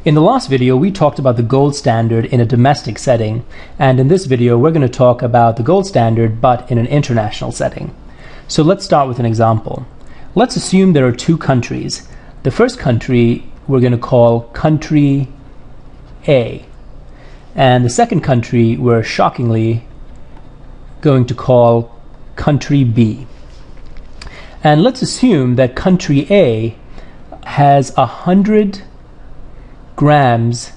In the last video, we talked about the gold standard in a domestic setting, and in this video, we're going to talk about the gold standard but in an international setting. So let's start with an example. Let's assume there are two countries. The first country we're going to call country A, and the second country we're shockingly going to call country B. And let's assume that country A has 100 grams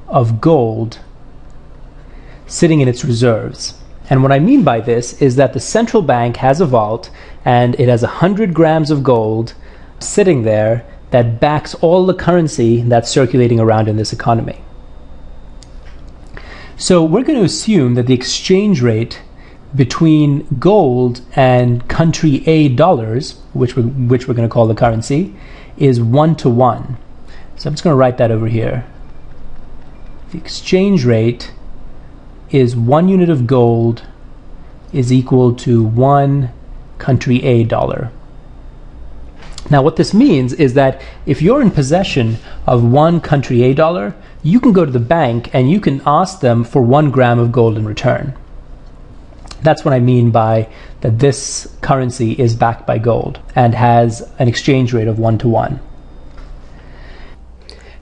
of gold sitting in its reserves. And what I mean by this is that the central bank has a vault and it has 100 grams of gold sitting there that backs all the currency that's circulating around in this economy. So we're going to assume that the exchange rate between gold and country A dollars, which we're going to call the currency, is 1-to-1. So I'm just going to write that over here. The exchange rate is 1 unit of gold is equal to 1 country A dollar. Now what this means is that if you're in possession of 1 country A dollar, you can go to the bank and you can ask them for 1 gram of gold in return. That's what I mean by that this currency is backed by gold and has an exchange rate of 1-to-1.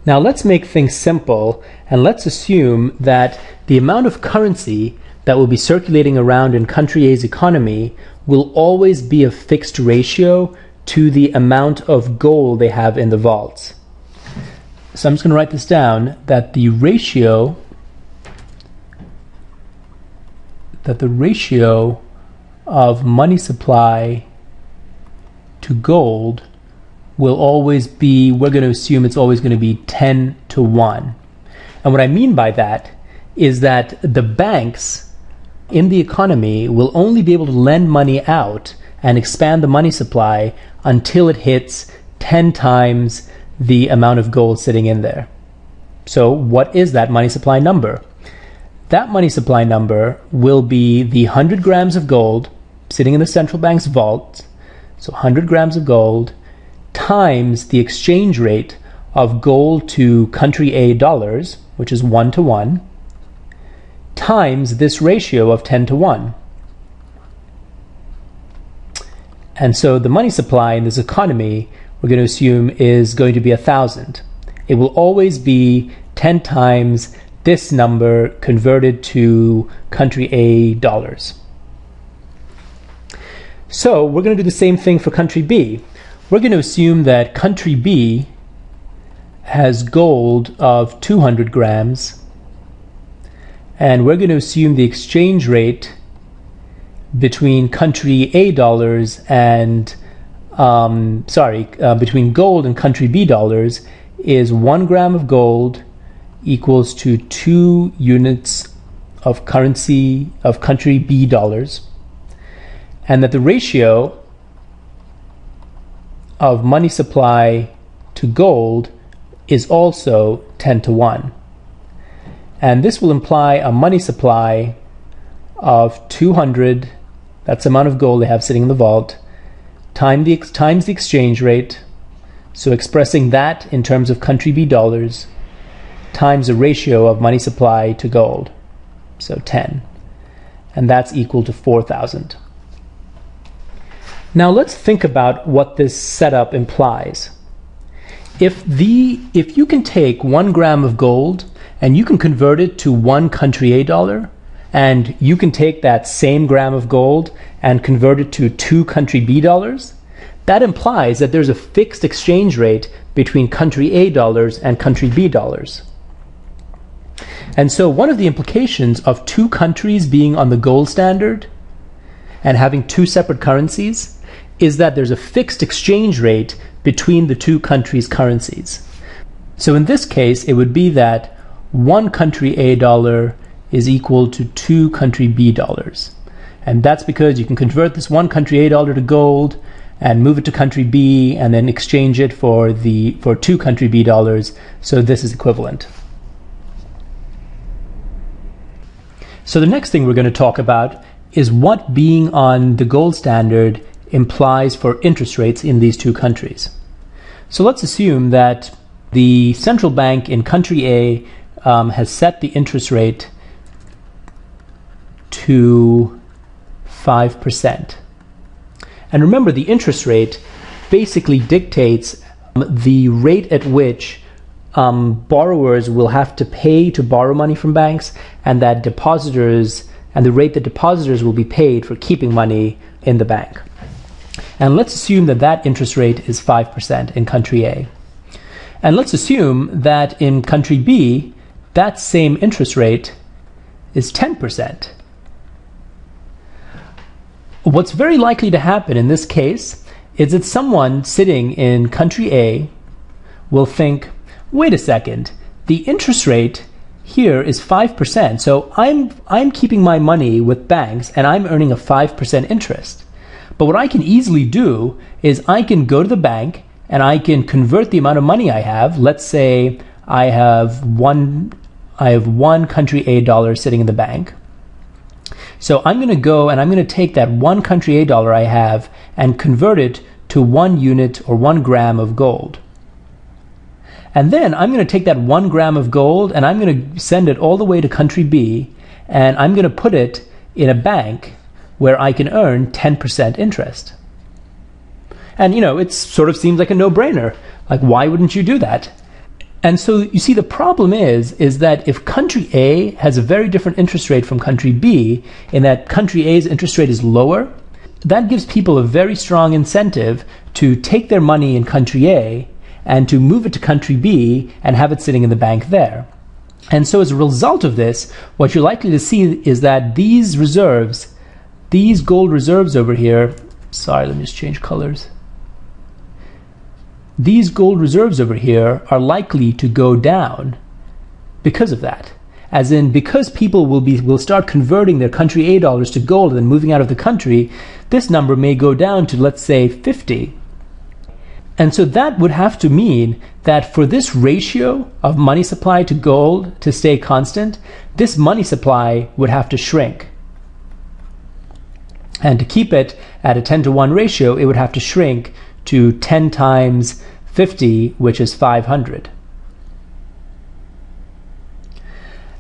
Now let's make things simple and let's assume that the amount of currency that will be circulating around in country A's economy will always be a fixed ratio to the amount of gold they have in the vaults. So I'm just going to write this down, that the ratio of money supply to gold will always be, we're going to assume it's always going to be 10-to-1. And what I mean by that is that the banks in the economy will only be able to lend money out and expand the money supply until it hits 10 times the amount of gold sitting in there. So what is that money supply number? That money supply number will be the 100 grams of gold sitting in the central bank's vault, so 100 grams of gold, times the exchange rate of gold to country A dollars, which is 1-to-1, times this ratio of 10-to-1. And so the money supply in this economy, we're going to assume, is going to be 1,000. It will always be 10 times this number converted to country A dollars. So we're going to do the same thing for country B. We're going to assume that country B has gold of 200 grams, and we're going to assume the exchange rate between country A dollars and between gold and country B dollars is 1 gram of gold equals to 2 units of currency of country B dollars, and that the ratio of money supply to gold is also 10-to-1. And this will imply a money supply of 200, that's the amount of gold they have sitting in the vault, times the exchange rate, so expressing that in terms of country B dollars, times the ratio of money supply to gold, so 10. And that's equal to 4,000. Now let's think about what this setup implies. If you can take 1 gram of gold and you can convert it to 1 country A dollar, and you can take that same gram of gold and convert it to 2 country B dollars, that implies that there's a fixed exchange rate between country A dollars and country B dollars. And so one of the implications of two countries being on the gold standard and having two separate currencies is that there's a fixed exchange rate between the two countries' currencies. So in this case, it would be that 1 country A dollar is equal to 2 country B dollars. And that's because you can convert this 1 country A dollar to gold and move it to country B and then exchange it for 2 country B dollars. So this is equivalent. So the next thing we're going to talk about is what being on the gold standard implies for interest rates in these two countries. So let's assume that The central bank in country A has set the interest rate to 5%. And remember, the interest rate basically dictates the rate at which borrowers will have to pay to borrow money from banks, and that depositors, and the rate that depositors will be paid for keeping money in the bank. And let's assume that that interest rate is 5% in country A. And let's assume that in country B, that same interest rate is 10%. What's very likely to happen in this case is that someone sitting in country A will think, wait a second, the interest rate here is 5%, so I'm keeping my money with banks and I'm earning a 5% interest. But what I can easily do is I can go to the bank and I can convert the amount of money I have. Let's say I have one country A dollar sitting in the bank. So I'm going to go and I'm going to take that one country A dollar I have and convert it to 1 unit or 1 gram of gold. And then I'm going to take that 1 gram of gold and I'm going to send it all the way to country B, and I'm going to put it in a bank where I can earn 10% interest. And it sort of seems like a no-brainer. Like, why wouldn't you do that? And so you see, the problem is that if country A has a very different interest rate from country B, in that country A's interest rate is lower, that gives people a very strong incentive to take their money in country A and to move it to country B and have it sitting in the bank there. And so as a result of this, what you're likely to see is that these reserves, these gold reserves over here, sorry, let me just change colors. These gold reserves over here are likely to go down because of that. As in, because people will start converting their country A dollars to gold and then moving out of the country, this number may go down to, let's say, 50. And so that would have to mean that for this ratio of money supply to gold to stay constant, this money supply would have to shrink. And to keep it at a 10-to-1 ratio, it would have to shrink to 10 times 50, which is 500.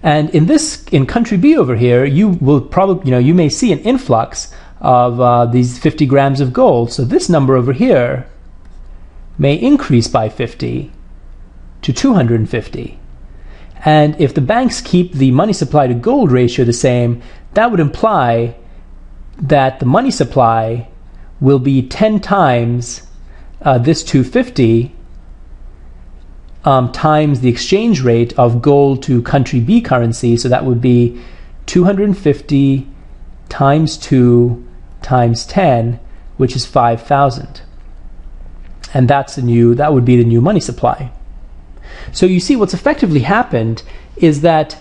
And in country B over here, you will probably, you may see an influx of these 50 grams of gold. So this number over here may increase by 50 to 250. And if the banks keep the money supply to gold ratio the same, that would imply that the money supply will be 10 times this 250 times the exchange rate of gold to country B currency. So that would be 250 times 2 times 10, which is 5,000. And that would be the new money supply. So you see, what's effectively happened is that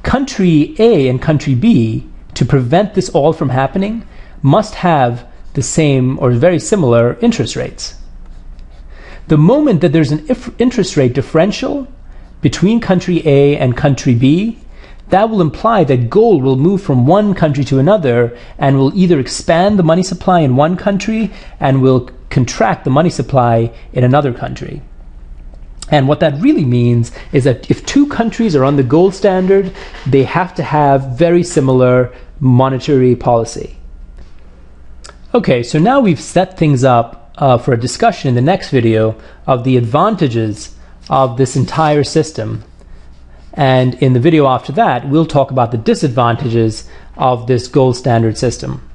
country A and country B, to prevent this all from happening, must have the same or very similar interest rates. The moment that there's an interest rate differential between country A and country B, that will imply that gold will move from one country to another and will either expand the money supply in one country and will contract the money supply in another country. And what that really means is that if two countries are on the gold standard, they have to have very similar monetary policy. Okay, so now we've set things up for a discussion in the next video of the advantages of this entire system. And in the video after that, we'll talk about the disadvantages of this gold standard system.